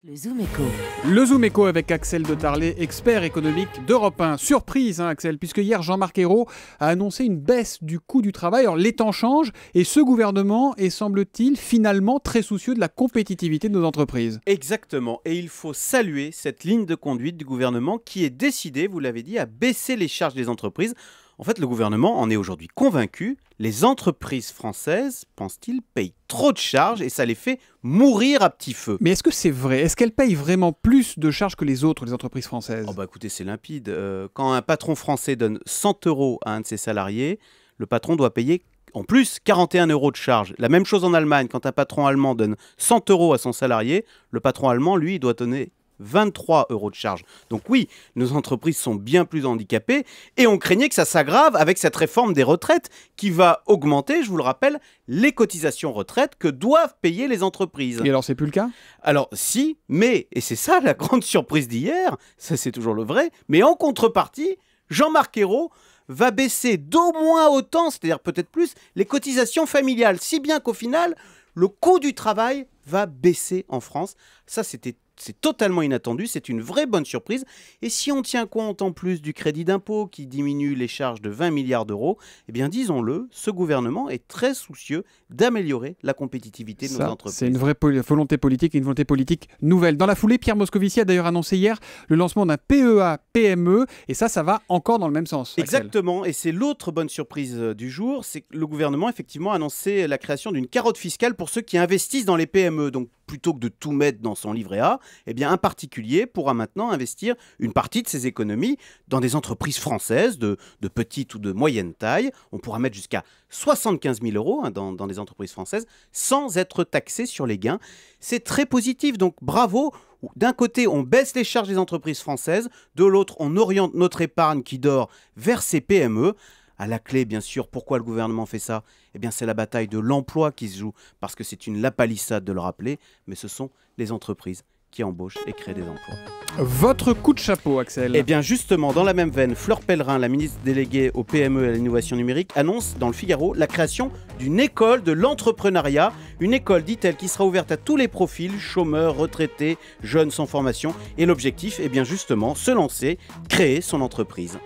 Le Zoom Éco. Le Zoom Éco avec Axel de Tarlet, expert économique d'Europe 1. Surprise, Axel, puisque hier Jean-Marc Ayrault a annoncé une baisse du coût du travail. Alors les temps changent et ce gouvernement est, semble-t-il, finalement très soucieux de la compétitivité de nos entreprises. Exactement, et il faut saluer cette ligne de conduite du gouvernement qui est décidé, vous l'avez dit, à baisser les charges des entreprises. En fait, le gouvernement en est aujourd'hui convaincu, les entreprises françaises, pense-t-il, payent trop de charges et ça les fait mourir à petit feu. Mais est-ce que c'est vrai? Est-ce qu'elles payent vraiment plus de charges que les autres, les entreprises françaises? Écoutez, c'est limpide. Quand un patron français donne 100 € à un de ses salariés, le patron doit payer en plus 41 € de charges. La même chose en Allemagne, quand un patron allemand donne 100 € à son salarié, le patron allemand, lui, doit donner 23 € de charge. Donc oui, nos entreprises sont bien plus handicapées et on craignait que ça s'aggrave avec cette réforme des retraites qui va augmenter, je vous le rappelle, les cotisations retraite que doivent payer les entreprises. Et alors c'est plus le cas? Alors si, mais, et c'est ça la grande surprise d'hier, ça c'est toujours le vrai, mais en contrepartie, Jean-Marc Ayrault va baisser d'au moins autant, c'est-à-dire peut-être plus, les cotisations familiales, si bien qu'au final, le coût du travail va baisser en France. Ça, c'est totalement inattendu, c'est une vraie bonne surprise. Et si on tient compte en plus du crédit d'impôt qui diminue les charges de 20 milliards d'euros, eh bien disons-le, ce gouvernement est très soucieux d'améliorer la compétitivité de nos entreprises. C'est une vraie volonté politique, une volonté politique nouvelle. Dans la foulée, Pierre Moscovici a d'ailleurs annoncé hier le lancement d'un PEA-PME, et ça va encore dans le même sens. Exactement, et c'est l'autre bonne surprise du jour, c'est que le gouvernement effectivement a annoncé la création d'une carotte fiscale pour ceux qui investissent dans les PME. Donc plutôt que de tout mettre dans son livret A, eh bien un particulier pourra maintenant investir une partie de ses économies dans des entreprises françaises de petite ou de moyenne taille. On pourra mettre jusqu'à 75 000 € dans les entreprises françaises sans être taxé sur les gains. C'est très positif, donc bravo. D'un côté, on baisse les charges des entreprises françaises, de l'autre, on oriente notre épargne qui dort vers ces PME. À la clé, bien sûr, pourquoi le gouvernement fait ça? Eh bien, c'est la bataille de l'emploi qui se joue, parce que c'est une lapalissade de le rappeler, mais ce sont les entreprises qui embauchent et créent des emplois. Votre coup de chapeau, Axel? Eh bien, justement, dans la même veine, Fleur Pellerin, la ministre déléguée aux PME et à l'innovation numérique, annonce dans le Figaro la création d'une école de l'entrepreneuriat. Une école, dit-elle, qui sera ouverte à tous les profils, chômeurs, retraités, jeunes sans formation. Et l'objectif, eh bien, justement, se lancer, créer son entreprise.